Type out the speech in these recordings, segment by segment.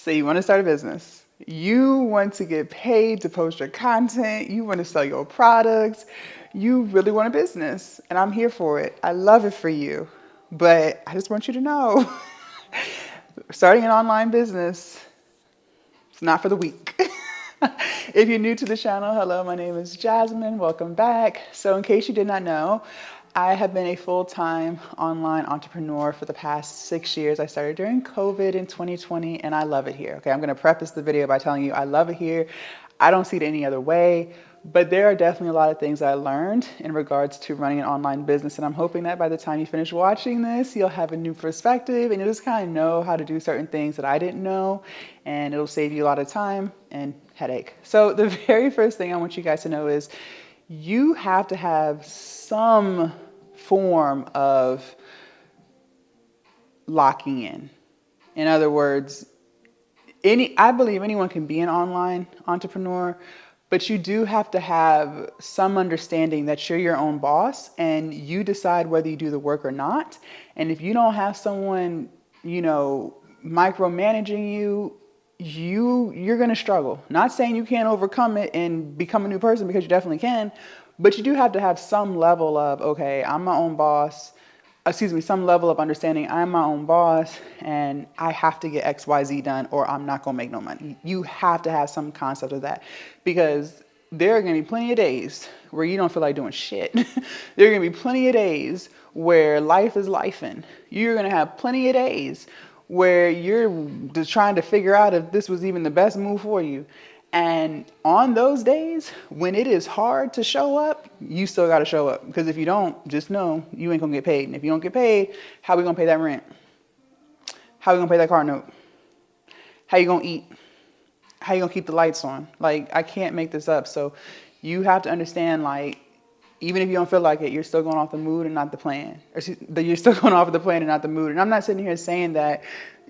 So you want to start a business. You want to get paid to post your content. You want to sell your products. You really want a business. And I'm here for it. I love it for you. But I just want you to know starting an online business, it's not for the weak. If you're new to the channel, hello, my name is Jasmine. Welcome back. So in case you did not know, I have been a full-time online entrepreneur for the past 6 years. I started during COVID in 2020 and I love it here. Okay, I'm going to preface the video by telling you I love it here. I don't see it any other way, but there are definitely a lot of things I learned in regards to running an online business. And I'm hoping that by the time you finish watching this, you'll have a new perspective and you'll just kind of know how to do certain things that I didn't know. And it'll save you a lot of time and headache. So the very first thing I want you guys to know is you have to have some form of locking in. In other words, I believe anyone can be an online entrepreneur, but you do have to have some understanding that you're your own boss and you decide whether you do the work or not. And if you don't have someone, micromanaging you, you're going to struggle. Not saying you can't overcome it and become a new person, because you definitely can, but you do have to have some level of, okay, I'm my own boss. Some level of understanding. I'm my own boss and I have to get XYZ done or I'm not going to make no money. You have to have some concept of that, because there are going to be plenty of days where you don't feel like doing shit. There are going to be plenty of days where life is lifing. You're going to have plenty of days where you're just trying to figure out if this was even the best move for you. And on those days, when it is hard to show up, you still got to show up. Because if you don't, just know you ain't going to get paid. And if you don't get paid, how we going to pay that rent? How we going to pay that car note? How you going to eat? How you going to keep the lights on? Like, I can't make this up. So you have to understand, like, even if you don't feel like it, you're still going off the mood and not the plan. You're still going off the plan and not the mood. And I'm not sitting here saying that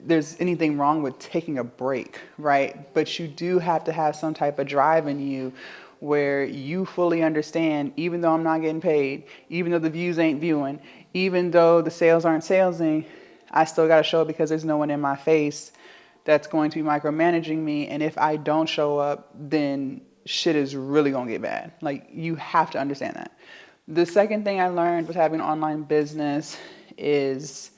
there's anything wrong with taking a break, right? But you do have to have some type of drive in you where you fully understand, even though I'm not getting paid, even though the views ain't viewing, even though the sales aren't salesing, I still got to show up because there's no one in my face that's going to be micromanaging me. And if I don't show up, then shit is really going to get bad. Like, you have to understand that. The second thing I learned with having an online business is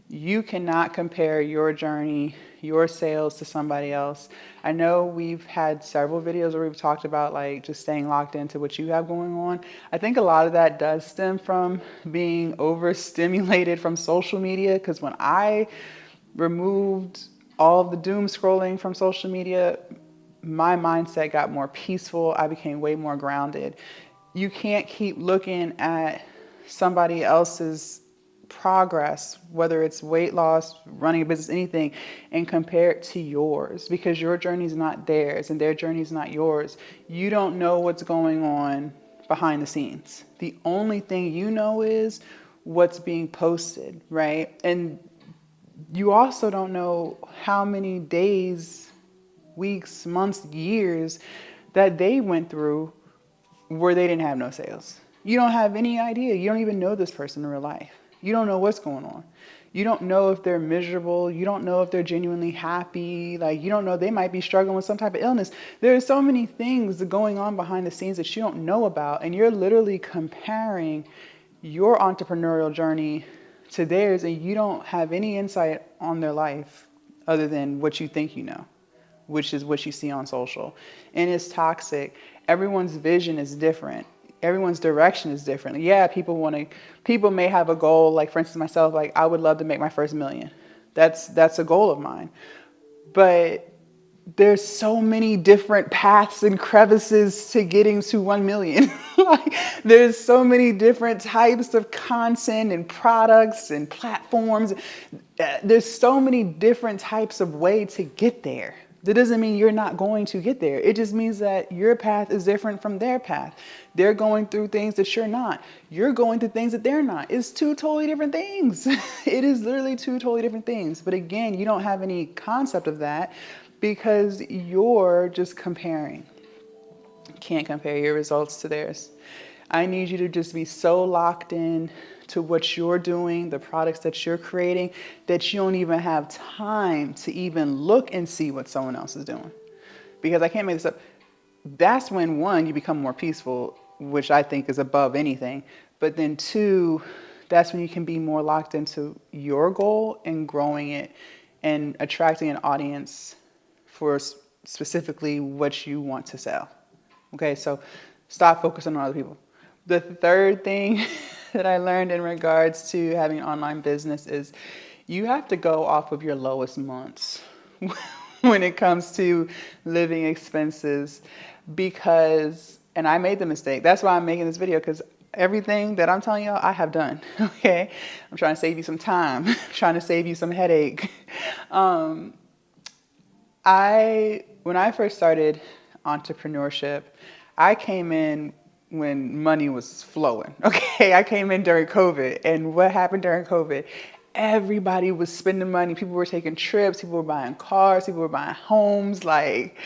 you cannot compare your journey, your sales to somebody else. I know we've had several videos where we've talked about like just staying locked into what you have going on. I think a lot of that does stem from being overstimulated from social media, because when I removed all of the doom scrolling from social media, my mindset got more peaceful. I became way more grounded. You can't keep looking at somebody else's progress, whether it's weight loss, running a business, anything, and compare it to yours, because your journey is not theirs and their journey is not yours. You don't know what's going on behind the scenes. The only thing you know is what's being posted, right? And you also don't know how many days, weeks, months, years that they went through where they didn't have no sales. You don't have any idea. You don't even know this person in real life. You don't know what's going on. You don't know if they're miserable. You don't know if they're genuinely happy. Like, you don't know, they might be struggling with some type of illness. There are so many things going on behind the scenes that you don't know about. And you're literally comparing your entrepreneurial journey to theirs, and you don't have any insight on their life other than what you think you know, which is what you see on social. And it's toxic. Everyone's vision is different. Everyone's direction is different. Yeah, people may have a goal. Like, for instance, myself, like, I would love to make my first million. That's a goal of mine. But there's so many different paths and crevices to getting to 1 million. Like, there's so many different types of content and products and platforms. There's so many different types of way to get there. That doesn't mean you're not going to get there. It just means that your path is different from their path. They're going through things that you're not. You're going through things that they're not. It's two totally different things. It is literally two totally different things. But again, you don't have any concept of that because you're just comparing. You can't compare your results to theirs. I need you to just be so locked in to what you're doing, the products that you're creating, that you don't even have time to even look and see what someone else is doing. Because I can't make this up. That's when, one, you become more peaceful, which I think is above anything. But then two, that's when you can be more locked into your goal and growing it and attracting an audience for specifically what you want to sell. Okay, so stop focusing on other people. The third thing that I learned in regards to having an online business is you have to go off of your lowest months when it comes to living expenses because, and I made the mistake. That's why I'm making this video, because everything that I'm telling y'all, I have done. Okay, I'm trying to save you some time, trying to save you some headache. When I first started entrepreneurship, I came in when money was flowing. Okay, I came in during COVID, and what happened during COVID? Everybody was spending money. People were taking trips. People were buying cars. People were buying homes. Like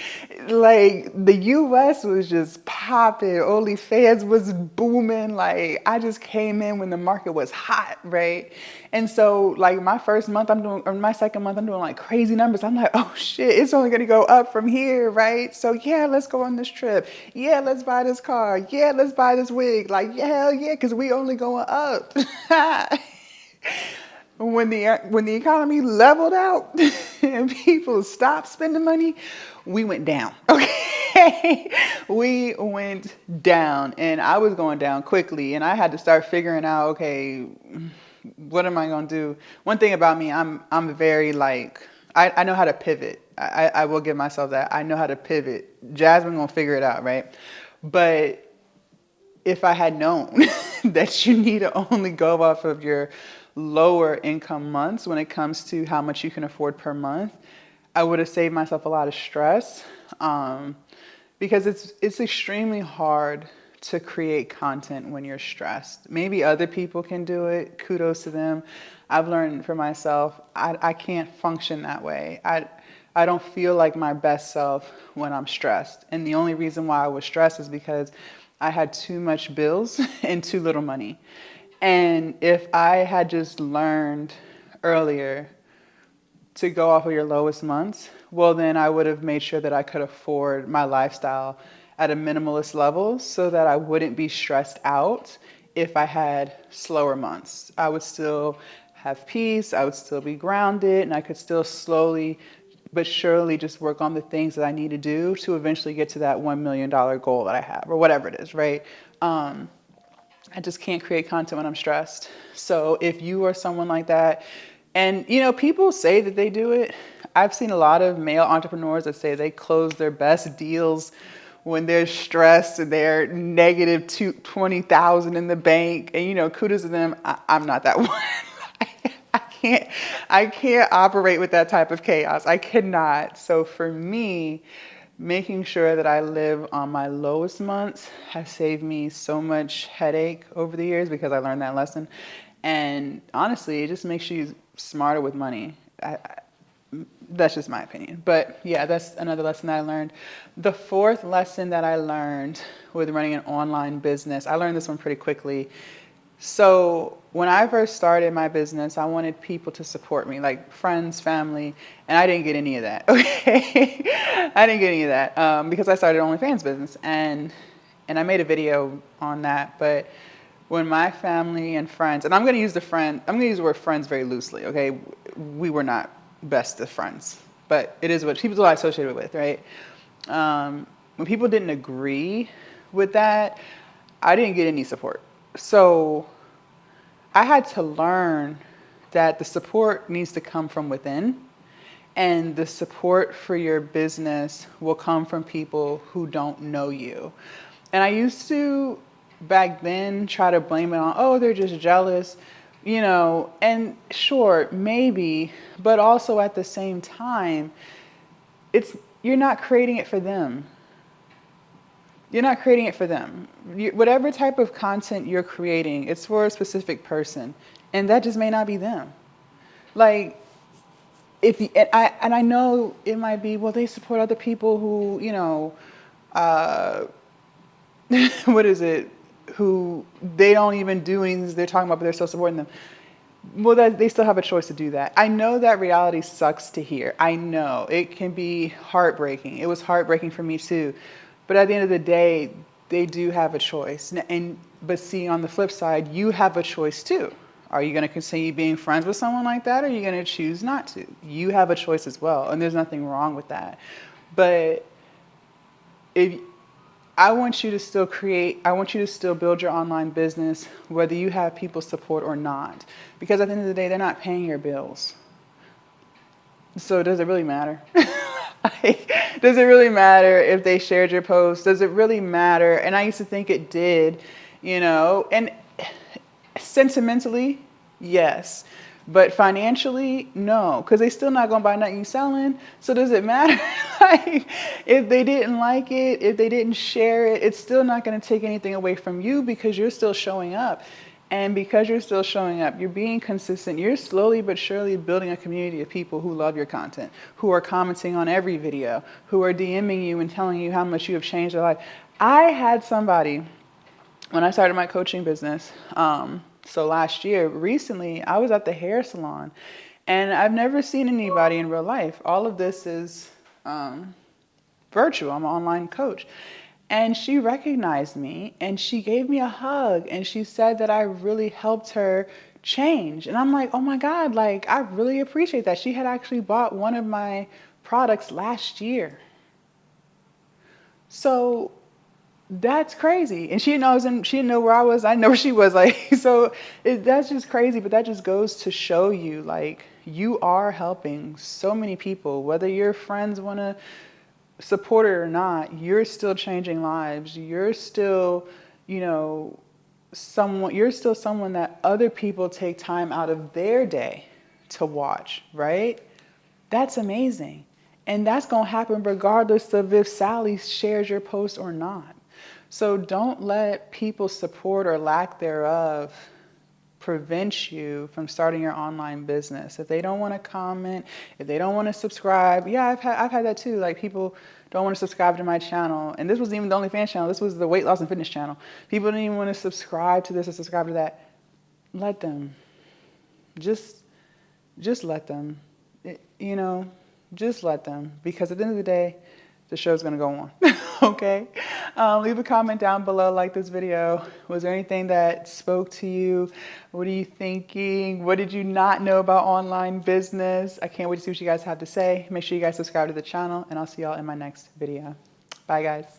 the U.S. was just popping. OnlyFans was booming. Like I just came in when the market was hot, right? And so like my first month I'm doing, or my second month I'm doing like crazy numbers. I'm like, oh shit, it's only gonna go up from here, right? So yeah, let's go on this trip. Yeah, let's buy this car. Yeah, let's buy this wig. Like yeah, hell yeah, because we only going up. When the economy leveled out and people stopped spending money, we went down. Okay, we went down, and I was going down quickly, and I had to start figuring out, okay, what am I gonna do? One thing about me, I'm very like I know how to pivot. I will give myself that. I know how to pivot. Jasmine gonna figure it out, right? But if I had known that you need to only go off of your lower income months when it comes to how much you can afford per month, I would have saved myself a lot of stress, because it's extremely hard to create content when you're stressed. Maybe other people can do it. Kudos to them. I've learned for myself, I can't function that way. I don't feel like my best self when I'm stressed. And the only reason why I was stressed is because I had too much bills and too little money. And if I had just learned earlier to go off of your lowest months, well, then I would have made sure that I could afford my lifestyle at a minimalist level so that I wouldn't be stressed out if I had slower months. I would still have peace, I would still be grounded, and I could still slowly but surely just work on the things that I need to do to eventually get to that $1 million goal that I have, or whatever it is, right? I just can't create content when I'm stressed. So if you are someone like that, and you know, people say that they do it. I've seen a lot of male entrepreneurs that say they close their best deals when they're stressed and they're negative 20,000 in the bank. And you know, kudos to them. I'm not that one. I can't operate with that type of chaos. I cannot. So for me, making sure that I live on my lowest months has saved me so much headache over the years because I learned that lesson. And honestly, it just makes you smarter with money. That's just my opinion. But yeah, that's another lesson that I learned. The fourth lesson that I learned with running an online business, I learned this one pretty quickly. So when I first started my business, I wanted people to support me, like friends, family, and I didn't get any of that. Okay, I didn't get any of that because I started OnlyFans business, and I made a video on that. But when my family and friends, and I'm going to use the word friends very loosely. Okay, we were not best of friends, but it is what people I associated with, right? When people didn't agree with that, I didn't get any support. So I had to learn that the support needs to come from within, and the support for your business will come from people who don't know you. And I used to, back then, try to blame it on, oh, they're just jealous, you know, and sure, maybe, but also at the same time, you're not creating it for them. You're not creating it for them. Whatever type of content you're creating, it's for a specific person, and that just may not be them. Like, and I know it might be, well, they support other people who, you know, what is it? who they don't even do things they're talking about, but they're still supporting them. Well, they still have a choice to do that. I know that reality sucks to hear. I know it can be heartbreaking. It was heartbreaking for me too. But at the end of the day, they do have a choice. But see, on the flip side, you have a choice too. Are you going to continue being friends with someone like that, or are you going to choose not to? You have a choice as well, and there's nothing wrong with that. But if I want you to still create, I want you to still build your online business, whether you have people support or not. Because at the end of the day, they're not paying your bills. So does it really matter? Like, does it really matter if they shared your post? Does it really matter? And I used to think it did, and sentimentally, yes. But financially, no, because they still not gonna buy nothing you selling. So does it matter? Like, if they didn't like it, if they didn't share it, it's still not gonna take anything away from you because you're still showing up. And because you're still showing up, you're being consistent. You're slowly but surely building a community of people who love your content, who are commenting on every video, who are DMing you and telling you how much you have changed their life. I had somebody when I started my coaching business. So last year, recently, I was at the hair salon, and I've never seen anybody in real life. All of this is virtual. I'm an online coach. And she recognized me, and she gave me a hug, and she said that I really helped her change. And I'm like, oh my God, like, I really appreciate that. She had actually bought one of my products last year. So that's crazy. And she didn't know where I was. I know where she was. Like, so that's just crazy. But that just goes to show you, like, you are helping so many people, whether your friends want to support it or not, you're still changing lives. You're still, you're still someone that other people take time out of their day to watch, right? That's amazing. And that's going to happen regardless of if Sally shares your post or not. So don't let people's support or lack thereof prevent you from starting your online business. If they don't want to comment, if they don't want to subscribe, yeah, I've had that too. Like, people don't want to subscribe to my channel. And this wasn't even the OnlyFans channel. This was the weight loss and fitness channel. People didn't even want to subscribe to this or subscribe to that. Let them. Just let them. Just let them. Because at the end of the day, the show's going to go on. Okay? Leave a comment down below, like this video. Was there anything that spoke to you? What are you thinking? What did you not know about online business? I can't wait to see what you guys have to say. Make sure you guys subscribe to the channel, and I'll see y'all in my next video. Bye, guys.